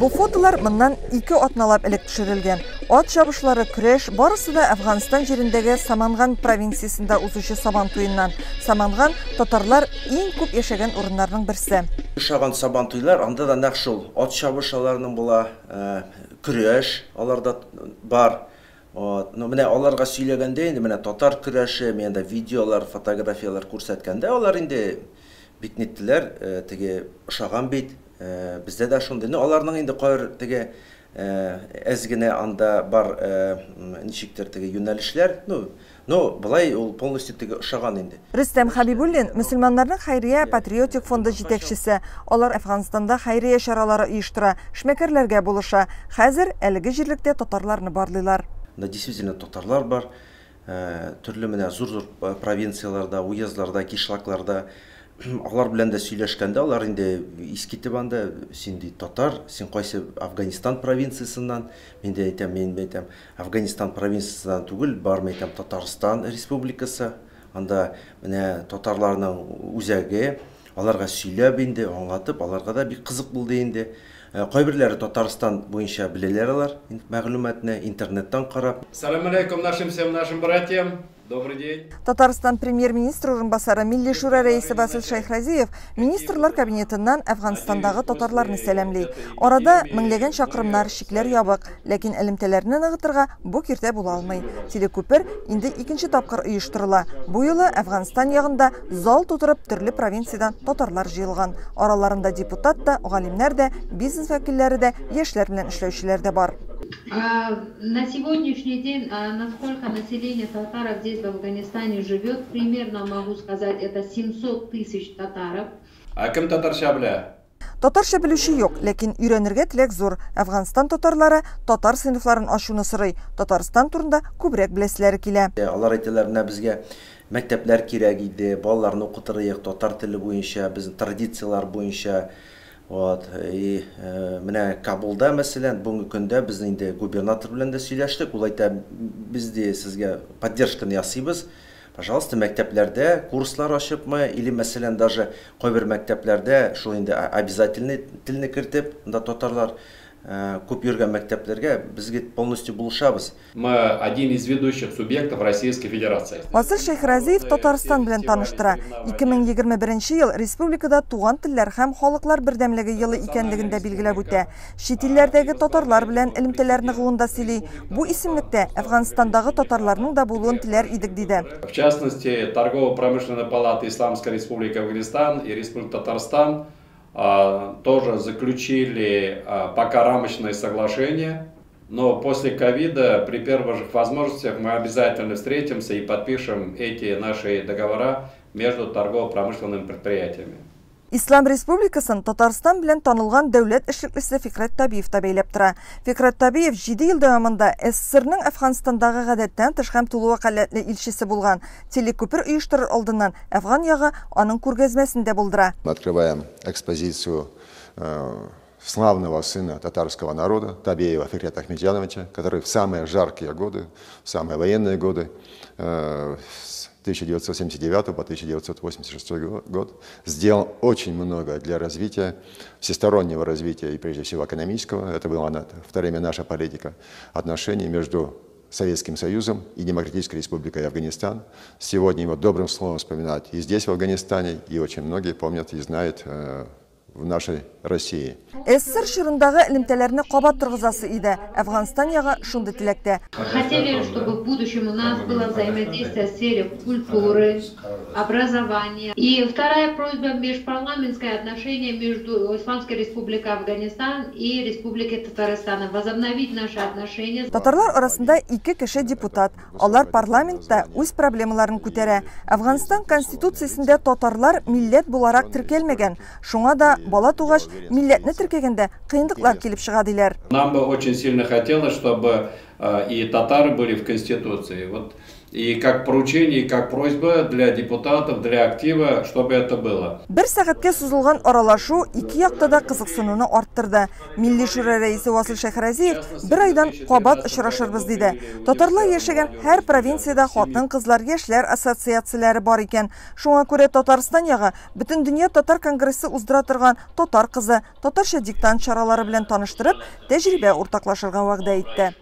Бу фотолар мыннан 2 атналап элек төшерелгән. Ат чабышлары, көрәш барысы да Афганистан җирендәге Саманган провинциясендә узучы Сабан туеннан. Саманган татарлар иң күп яшәгән урыннарның берсе. Шаган Сабан туйлар анда да нәкъ шул ат чабышларының була, көрәш аларда бар. Менә аларга сөйләгәндә инде менә татар көрәше, менә видеолар, фотографиялар күрсәткәндә алар инде бик ниттеләр, теге ошаган бит. Бездә дә шундый. Аларның инде кайр теге әз генә анда бар ничектер теге юнәлешләр. Булай ул полностью теге ошаган инде. Рөстәм Хабибуллин мөселманнарның Хайрия патриотик фонды җитәкчесе. Алар Афганстанда хайрия чаралары оештыра, эшмәкәрләргә булыша. Хәзер әлеге җирлектә татарларны барлыйлар. Действительно татарлар бар. Төрле менә зур-зур провинцияларда, уездларда, кишлакларда алар белән дә сөйләшкәндә алар инде искитеп анда син ди татар, син кайсы Афганистан провинциясыннан? Мен дә әйтәм, Афганистан провинциясыннан түгел, бармы әйтәм Татарстан республикасы. Анда менә татарларның үзәге, аларга сөйләп инде, аңлатып, аларга да бик кызык булды инде. Кайберләре Татарстан буенча беләләр алар мәгълүматны интернеттан карап. Салам алейкум всем нашим братьям. Добрый день. Татарстан премьер-министры урынбасары Милли шура рәисе Басил Шайхразиев министрлар кабинетыннан Афганистандагы татарларны сәламли. Арада меңләгән чакрымнар, шикләр ябык, ләкин элемтәләрне ныгытырга бу киртә була алмый. Телекүпер инде икенче тапкыр оештырыла. Бу юлы Афганистан ягында зал тутырып төрле провинциyaдан татарлар җыелган. Араларында депутат да, галимнәр дә, бизнес вәкилләре дә, яшьләр белән эшләүчеләр дә бар. На сегодняшний день, насколько население татаров здесь в Афганистане живет, примерно могу сказать, это 700 тысяч татаров. А кем татарча белә? Татарча белүче юк, ләкин өйрәнергә теләк зур. Афганистан татарлары татар сыйныфларын ачуны сорый. Татарстан турында күбрәк беләселәре килә. Алар әйтәләр, менә безгә мәктәпләр кирәк иде, балаларны укытырыйк татар теле буенча, безнең традициялар буенча. Менә Кабулда мәсәлән, бүгенге көндә без инде губернатор белән дә сөйләштек. Ул әйтә, без дә сезгә поддержканы ясыйбыз. Пожалуйста, мәктәпләрдә курслар ачыпмы, или мәсәлән даже кайбер мәктәпләрдә шул инде обязательный телне кертеп, анда татарлар күп йөргән мәктәпләргә безгә полностью булышабыз. Мы один из ведущих субъектов Российской Федерации. Басил Шайхразиев Татарстан белән таныштыра. 2021 ел республикада туган телләр һәм халыклар бердәмлеге елы икәнлеген дә билгеләп үтә. Чит илләрдәге татарлар белән элемтәләрне гылында сөйли. Бу исемлектә Афганистандагы татарларның да булуын теләр идек диде. В частности, Торгово-промышленная палата Исламской Республики Афганистан и Республика Татарстан тоже заключили пока рамочное соглашение, но после ковида при первых же возможностях мы обязательно встретимся и подпишем эти наши договора между торгово-промышленными предприятиями. Ислам Республикасын Татарстан белән танылган дәүләт эшлеклесе Фикрат Табиев та бәйләп тора. Фикрат Табиев 7 ел дәвамында СССРның Афганистандагы гадәттән тыш һәм тулы вәкаләтле илчесе булган. Телекүпер оештырыр алдыннан Афган ягы аның күргәзмәсендә булдыра. Мы открываем экспозицию славного сына татарского народа Табиева Фикрата Ахмедьяновича, который в самые жаркие годы, в самые военные годы, с 1979 по 1986 год сделал очень много для развития, всестороннего развития и прежде всего экономического. Это была в то время наша политика отношений между Советским Союзом и Демократической Республикой Афганистан. Сегодня его добрым словом вспоминать и здесь, в Афганистане, и очень многие помнят и знают в нашей России. СССР шурындагы элемтәләрне кабат торгызасы иде. Афганистан ягы шундый теләктә. Хотели, чтобы в будущем у нас было взаимодействие в сфере культуры, образования. И вторая просьба — межпарламентское отношение между Исламской Республикой Афганистан и Республикой Татарстан. Возобновить наши отношения. Татарлар арасында 2 кеше депутат. Алар парламентта үз проблемаларын күтәрә. Афганистан конституциясендә татарлар милләт буларак теркәлмәгән. Шуңа да бала тугач милләтне теркәгәндә кыенлыклар килеп чыга диләр. Нам бы очень сильно хотелось, чтобы и татары были в Конституции. Вот И как поручение, и как просьба для депутатов, для актива, чтобы это было. Бер сәгатькә сузылган аралашу ике якта да кызыксынуны арттырды. Милли шура рәисе Васил Шәйхразиев бер айдан кабат очрашырбыз диде. Татарлар яшәгән һәр провинциядә хатын-кызлар, яшьләр ассоциацияләре бар икән. Шуңа күрә Татарстан ягы бөтен дөнья татар конгрессы уздыра торган татар кызы, татарча диктант чаралары белән таныштырып, тәҗрибә уртаклашырга вәгъдә итте.